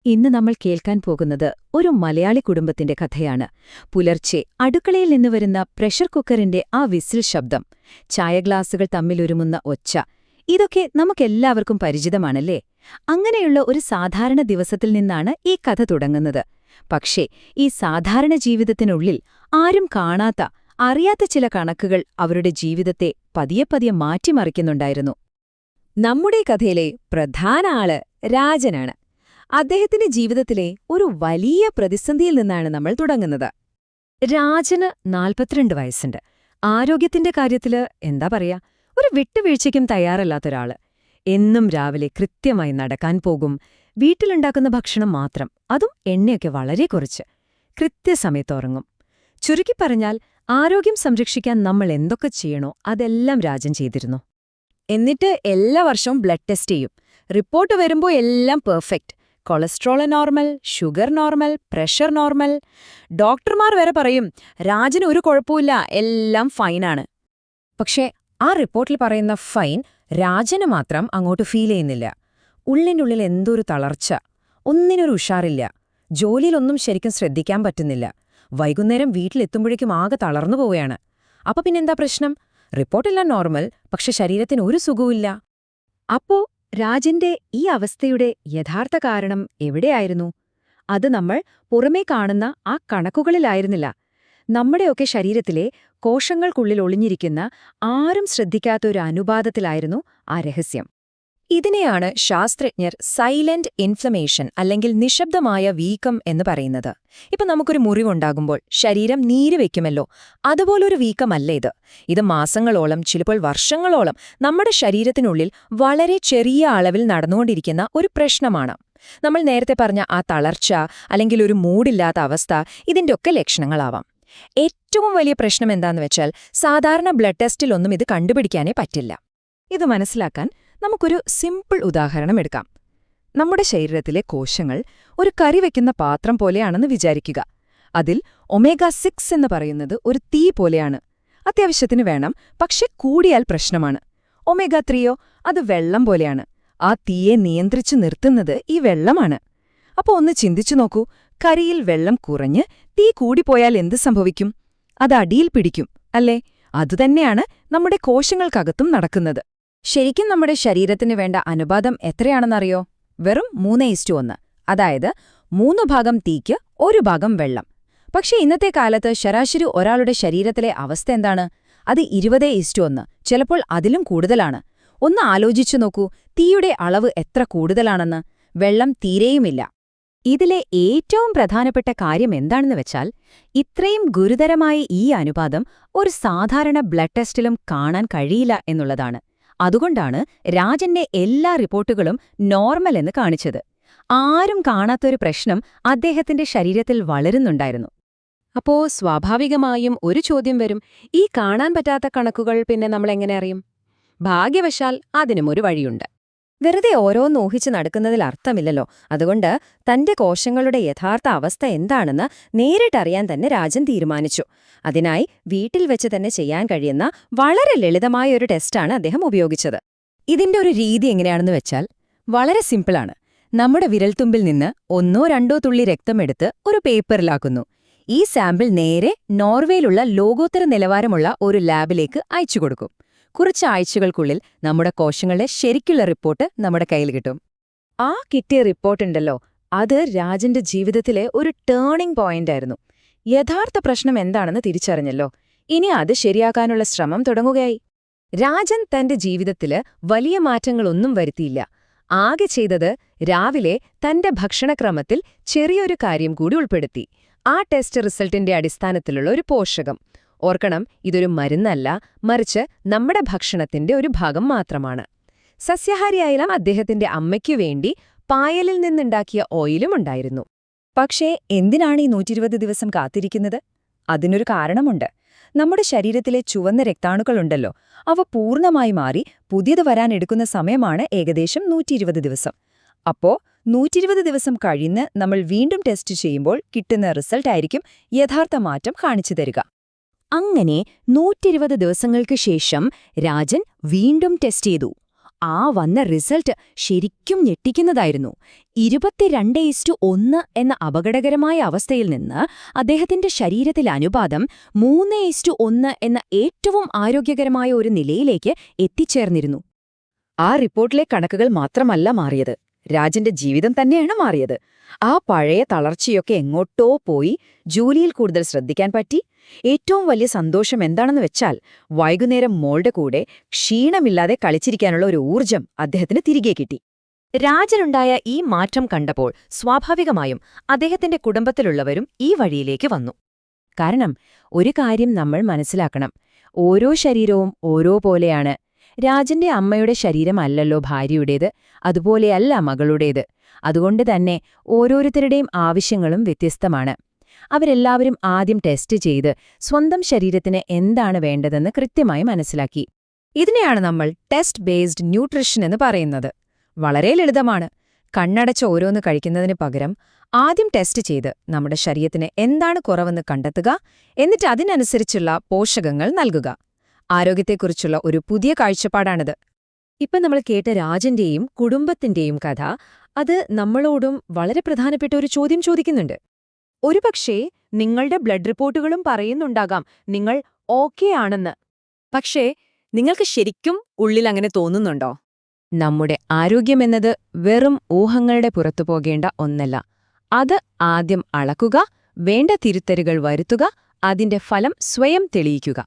ഇന്ന് നമ്മൾ കേൾക്കാൻ പോകുന്നത് ഒരു മലയാളി കുടുംബത്തിന്റെ കഥയാണ്. പുലർച്ചെ അടുക്കളയിൽ നിന്ന് വരുന്ന പ്രഷർ കുക്കറിന്റെ ആ വിസിൽ ശബ്ദം, ചായ ഗ്ലാസുകൾ തമ്മിലൊരുമുന്ന ഒച്ച, ഇതൊക്കെ നമുക്കെല്ലാവർക്കും പരിചിതമാണല്ലേ? അങ്ങനെയുള്ള ഒരു സാധാരണ ദിവസത്തിൽ നിന്നാണ് ഈ കഥ തുടങ്ങുന്നത്. പക്ഷേ ഈ സാധാരണ ജീവിതത്തിനുള്ളിൽ ആരും കാണാത്ത, അറിയാത്ത ചില കണക്കുകൾ അവരുടെ ജീവിതത്തെ പതിയെ പതിയെ മാറ്റിമറിക്കുന്നുണ്ടായിരുന്നു. നമ്മുടെ കഥയിലെ പ്രധാന ആള് രാജനാണ്. അദ്ദേഹത്തിന്റെ ജീവിതത്തിലെ ഒരു വലിയ പ്രതിസന്ധിയിൽ നിന്നാണ് നമ്മൾ തുടങ്ങുന്നത്. രാജന് 42 വയസ്സുണ്ട്. ആരോഗ്യത്തിന്റെ കാര്യത്തില് എന്താ പറയാ, ഒരു വിട്ടുവീഴ്ചയ്ക്കും തയ്യാറല്ലാത്തൊരാള്. എന്നും രാവിലെ കൃത്യമായി നടക്കാൻ പോകും. വീട്ടിലുണ്ടാക്കുന്ന ഭക്ഷണം മാത്രം, അതും എണ്ണയൊക്കെ വളരെ കുറച്ച്. കൃത്യസമയത്ത് ഉറങ്ങും. ചുരുക്കി പറഞ്ഞാൽ, ആരോഗ്യം സംരക്ഷിക്കാൻ നമ്മൾ എന്തൊക്കെ ചെയ്യണോ അതെല്ലാം രാജൻ ചെയ്തിരുന്നു. എന്നിട്ട് എല്ലാ വർഷവും ബ്ലഡ് ടെസ്റ്റ് ചെയ്യും. റിപ്പോർട്ട് വരുമ്പോൾ എല്ലാം perfect. Cholesterol normal, sugar normal, pressure normal. ഡോക്ടർമാർ വരെ പറയും രാജന് ഒരു കുഴപ്പമില്ല, എല്ലാം ഫൈനാണ്. പക്ഷേ ആ റിപ്പോർട്ടിൽ പറയുന്ന ഫൈൻ രാജന് മാത്രം അങ്ങോട്ട് ഫീൽ ചെയ്യുന്നില്ല. ഉള്ളിനുള്ളിൽ എന്തൊരു തളർച്ച, ഒന്നിനൊരു ഉഷാറില്ല. ജോലിയിലൊന്നും ശരിക്കും ശ്രദ്ധിക്കാൻ പറ്റുന്നില്ല. വൈകുന്നേരം വീട്ടിലെത്തുമ്പോഴേക്കും ആകെ തളർന്നു പോവുകയാണ്. അപ്പൊ പിന്നെന്താ പ്രശ്നം? റിപ്പോർട്ടെല്ലാം നോർമൽ, പക്ഷെ ശരീരത്തിന് ഒരു സുഖവുമില്ല. അപ്പോ രാജന്റെ ഈ അവസ്ഥയുടെ യഥാർത്ഥ കാരണം എവിടെയായിരുന്നു? അത് നമ്മൾ പുറമേ കാണുന്ന ആ കണക്കുകളിലായിരുന്നില്ല. നമ്മുടെയൊക്കെ ശരീരത്തിലെ കോശങ്ങൾക്കുള്ളിൽ ഒളിഞ്ഞിരിക്കുന്ന ആരും ശ്രദ്ധിക്കാത്ത ഒരു അനുപാതത്തിലായിരുന്നു ആ രഹസ്യം. ഇതിനെയാണ് ശാസ്ത്രജ്ഞർ സൈലന്റ് ഇൻഫ്ലമേഷൻ അല്ലെങ്കിൽ നിശബ്ദമായ വീക്കം എന്ന് പറയുന്നത്. ഇപ്പൊ നമുക്കൊരു മുറിവുണ്ടാകുമ്പോൾ ശരീരം നീര് വയ്ക്കുമല്ലോ, അതുപോലൊരു വീക്കമല്ല ഇത്. ഇത് മാസങ്ങളോളം, ചിലപ്പോൾ വർഷങ്ങളോളം നമ്മുടെ ശരീരത്തിനുള്ളിൽ വളരെ ചെറിയ അളവിൽ നടന്നുകൊണ്ടിരിക്കുന്ന ഒരു പ്രശ്നമാണ്. നമ്മൾ നേരത്തെ പറഞ്ഞ ആ തളർച്ച അല്ലെങ്കിൽ ഒരു മൂഡില്ലാത്ത അവസ്ഥ, ഇതിന്റെയൊക്കെ ലക്ഷണങ്ങളാവാം. ഏറ്റവും വലിയ പ്രശ്നം എന്താന്ന് വെച്ചാൽ, സാധാരണ ബ്ലഡ് ടെസ്റ്റിലൊന്നും ഇത് കണ്ടുപിടിക്കാനേ പറ്റില്ല. ഇത് മനസ്സിലാക്കാൻ നമുക്കൊരു സിമ്പിൾ ഉദാഹരണം എടുക്കാം. നമ്മുടെ ശരീരത്തിലെ കോശങ്ങൾ ഒരു കറി വയ്ക്കുന്ന പാത്രം പോലെയാണെന്ന് വിചാരിക്കുക. അതിൽ ഒമേഗ-6 എന്ന് പറയുന്നത് ഒരു തീ പോലെയാണ്. അത്യാവശ്യത്തിന് വേണം, പക്ഷെ കൂടിയാൽ പ്രശ്നമാണ്. ഒമേഗ-3യോ, അത് വെള്ളം പോലെയാണ്. ആ തീയെ നിയന്ത്രിച്ചു നിർത്തുന്നത് ഈ വെള്ളമാണ്. അപ്പോൾ ഒന്ന് ചിന്തിച്ചു നോക്കൂ, കറിയിൽ വെള്ളം കുറഞ്ഞ് തീ കൂടിപ്പോയാൽ എന്ത് സംഭവിക്കും? അത് അടിയിൽ പിടിക്കും, അല്ലേ? അതുതന്നെയാണ് നമ്മുടെ കോശങ്ങൾക്കകത്തും നടക്കുന്നത്. ശരിക്കും നമ്മുടെ ശരീരത്തിന് വേണ്ട അനുപാതം എത്രയാണെന്നറിയോ? വെറും 3:1. അതായത് 3 ഭാഗം തീക്ക് 1 ഭാഗം വെള്ളം. പക്ഷേ ഇന്നത്തെ കാലത്ത് ശരാശരി ഒരാളുടെ ശരീരത്തിലെ അവസ്ഥ എന്താണ്? അത് 20:1, ചിലപ്പോൾ അതിലും കൂടുതലാണ്. ഒന്ന് ആലോചിച്ചു നോക്കൂ, തീയുടെ അളവ് എത്ര കൂടുതലാണെന്ന്. വെള്ളം തീരെയുമില്ല. ഇതിലെ ഏറ്റവും പ്രധാനപ്പെട്ട കാര്യം എന്താണെന്ന് വെച്ചാൽ, ഇത്രയും ഗുരുതരമായ ഈ അനുപാതം ഒരു സാധാരണ ബ്ലഡ് ടെസ്റ്റിലും കാണാൻ കഴിയില്ല എന്നുള്ളതാണ്. അതുകൊണ്ടാണ് രാജന്റെ എല്ലാ റിപ്പോർട്ടുകളും നോർമൽ എന്ന് കാണിച്ചത്. ആരും കാണാത്തൊരു പ്രശ്നം അദ്ദേഹത്തിന്റെ ശരീരത്തിൽ വളരുന്നുണ്ടായിരുന്നു. അപ്പോ സ്വാഭാവികമായും ഒരു ചോദ്യം വരും, ഈ കാണാൻ പറ്റാത്ത കണക്കുകൾ പിന്നെ നമ്മളെങ്ങനെ അറിയും? ഭാഗ്യവശാൽ അതിനും ഒരു വഴിയുണ്ട്. വെറുതെ ഓരോന്ന് ഊഹിച്ച് നടക്കുന്നതിൽ അർത്ഥമില്ലല്ലോ. അതുകൊണ്ട് തന്റെ കോശങ്ങളുടെ യഥാർത്ഥ അവസ്ഥ എന്താണെന്ന് നേരിട്ടറിയാൻ തന്നെ രാജൻ തീരുമാനിച്ചു. അതിനായി വീട്ടിൽ വെച്ച് തന്നെ ചെയ്യാൻ കഴിയുന്ന വളരെ ലളിതമായ ഒരു ടെസ്റ്റാണ് അദ്ദേഹം ഉപയോഗിച്ചത്. ഇതിന്റെ ഒരു രീതി എങ്ങനെയാണെന്ന് വെച്ചാൽ വളരെ സിമ്പിളാണ്. നമ്മുടെ വിരൽത്തുമ്പിൽ നിന്ന് 1-2 തുള്ളി രക്തമെടുത്ത് ഒരു പേപ്പറിലാക്കുന്നു. ഈ സാമ്പിൾ നേരെ നോർവേയിലുള്ള ലോകോത്തര നിലവാരമുള്ള ഒരു ലാബിലേക്ക് അയച്ചുകൊടുക്കും. കുറച്ച് ആഴ്ചകൾക്കുള്ളിൽ നമ്മുടെ കോശങ്ങളുടെ ശരിക്കുള്ള റിപ്പോർട്ട് നമ്മുടെ കയ്യിൽ കിട്ടും. ആ കിട്ടിയ റിപ്പോർട്ടുണ്ടല്ലോ, അത് രാജന്റെ ജീവിതത്തിലെ ഒരു ടേണിംഗ് പോയിന്റായിരുന്നു. യഥാർത്ഥ പ്രശ്നം എന്താണെന്ന് തിരിച്ചറിഞ്ഞല്ലോ. ഇനി അത് ശരിയാക്കാനുള്ള ശ്രമം തുടങ്ങുകയായി. രാജൻ തന്റെ ജീവിതത്തില് വലിയ മാറ്റങ്ങളൊന്നും വരുത്തിയില്ല. ആകെ ചെയ്തത് രാവിലെ തന്റെ ഭക്ഷണക്രമത്തിൽ ചെറിയൊരു കാര്യം കൂടി ഉൾപ്പെടുത്തി. ആ ടെസ്റ്റ് റിസൾട്ടിന്റെ അടിസ്ഥാനത്തിലുള്ള ഒരു പോഷകം. ഓർക്കണം, ഇതൊരു മരുന്നല്ല, മറിച്ച് നമ്മുടെ ഭക്ഷണത്തിന്റെ ഒരു ഭാഗം മാത്രമാണ്. സസ്യാഹാരിയായാലും അദ്ദേഹത്തിന്റെ അമ്മയ്ക്കു വേണ്ടി പായലിൽ നിന്നുണ്ടാക്കിയ ഓയിലും ഉണ്ടായിരുന്നു. പക്ഷേ എന്തിനാണ് ഈ 120 ദിവസം കാത്തിരിക്കുന്നത്? അതിനൊരു കാരണമുണ്ട്. നമ്മുടെ ശരീരത്തിലെ ചുവന്ന രക്താണുക്കളുണ്ടല്ലോ, അവ പൂർണ്ണമായി മാറി പുതിയത് വരാനെടുക്കുന്ന സമയമാണ് ഏകദേശം 120 ദിവസം. അപ്പോ 120 ദിവസം കഴിഞ്ഞ് നമ്മൾ വീണ്ടും ടെസ്റ്റ് ചെയ്യുമ്പോൾ കിട്ടുന്ന റിസൾട്ടായിരിക്കും യഥാർത്ഥ മാറ്റം കാണിച്ചു തരിക. അങ്ങനെ 120 ദിവസങ്ങൾക്ക് ശേഷം രാജൻ വീണ്ടും ടെസ്റ്റ് ചെയ്തു. ആ വന്ന റിസൾട്ട് ശരിക്കും ഞെട്ടിക്കുന്നതായിരുന്നു. 22:1 എന്ന അപകടകരമായ അവസ്ഥയിൽ നിന്ന് അദ്ദേഹത്തിന്റെ ശരീരത്തിലെ അനുപാതം 3:1 എന്ന ഏറ്റവും ആരോഗ്യകരമായ ഒരു നിലയിലേക്ക് എത്തിച്ചേർന്നിരുന്നു. ആ റിപ്പോർട്ടിലെ കണക്കുകൾ മാത്രമല്ല മാറിയത്, രാജന്റെ ജീവിതം തന്നെയാണ് മാറിയത്. ആ പഴയ തളർച്ചയൊക്കെ എങ്ങോട്ടോ പോയി, ജോലിയിൽ കൂടുതൽ ശ്രദ്ധിക്കാൻ പറ്റി. ഏറ്റവും വലിയ സന്തോഷം എന്താണെന്ന് വെച്ചാൽ, വൈകുന്നേരം മോളുടെ കൂടെ ക്ഷീണമില്ലാതെ കളിച്ചിരിക്കാനുള്ള ഒരു ഊർജം അദ്ദേഹത്തിന് തിരികെ കിട്ടി. രാജനുണ്ടായ ഈ മാറ്റം കണ്ടപ്പോൾ സ്വാഭാവികമായും അദ്ദേഹത്തിന്റെ കുടുംബത്തിലുള്ളവരും ഈ വഴിയിലേക്ക് വന്നു. കാരണം ഒരു കാര്യം നമ്മൾ മനസ്സിലാക്കണം, ഓരോ ശരീരവും ഓരോ പോലെയാണ്. രാജന്റെ അമ്മയുടെ ശരീരമല്ലല്ലോ ഭാര്യയുടേത്, അതുപോലെയല്ല മകളുടേത്. അതുകൊണ്ട് തന്നെ ഓരോരുത്തരുടെയും ആവശ്യങ്ങളും വ്യത്യസ്തമാണ്. അവരെല്ലാവരും ആദ്യം ടെസ്റ്റ് ചെയ്ത് സ്വന്തം ശരീരത്തിന് എന്താണ് വേണ്ടതെന്ന് കൃത്യമായി മനസ്സിലാക്കി. ഇതിനെയാണ് നമ്മൾ ടെസ്റ്റ് ബേസ്ഡ് ന്യൂട്രിഷൻ എന്ന് പറയുന്നത്. വളരെ ലളിതമാണ്. കണ്ണടച്ച് ഓരോന്ന് കഴിക്കുന്നതിന് പകരം ആദ്യം ടെസ്റ്റ് ചെയ്ത് നമ്മുടെ ശരീരത്തിന് എന്താണ് കുറവെന്ന് കണ്ടെത്തുക, എന്നിട്ട് അതിനനുസരിച്ചുള്ള പോഷകങ്ങൾ നൽകുക. ആരോഗ്യത്തെക്കുറിച്ചുള്ള ഒരു പുതിയ കാഴ്ചപ്പാടാണിത്. ഇപ്പം നമ്മൾ കേട്ട രാജന്റെയും കുടുംബത്തിന്റെയും കഥ, അത് നമ്മളോടും വളരെ പ്രധാനപ്പെട്ട ഒരു ചോദ്യം ചോദിക്കുന്നുണ്ട്. ഒരുപക്ഷേ നിങ്ങളുടെ ബ്ലഡ് റിപ്പോർട്ടുകളും പറയുന്നുണ്ടാകാം നിങ്ങൾ ഓക്കെ ആണെന്ന്. പക്ഷേ നിങ്ങൾക്ക് ശരിക്കും ഉള്ളിൽ അങ്ങനെ തോന്നുന്നുണ്ടോ? നമ്മുടെ ആരോഗ്യമെന്നത് വെറും ഊഹങ്ങളുടെ പുറത്തു പോകേണ്ട ഒന്നല്ല. അത് ആദ്യം അളക്കുക, വേണ്ട തിരുത്തലുകൾ വരുത്തുക, അതിന്റെ ഫലം സ്വയം തെളിയിക്കുക.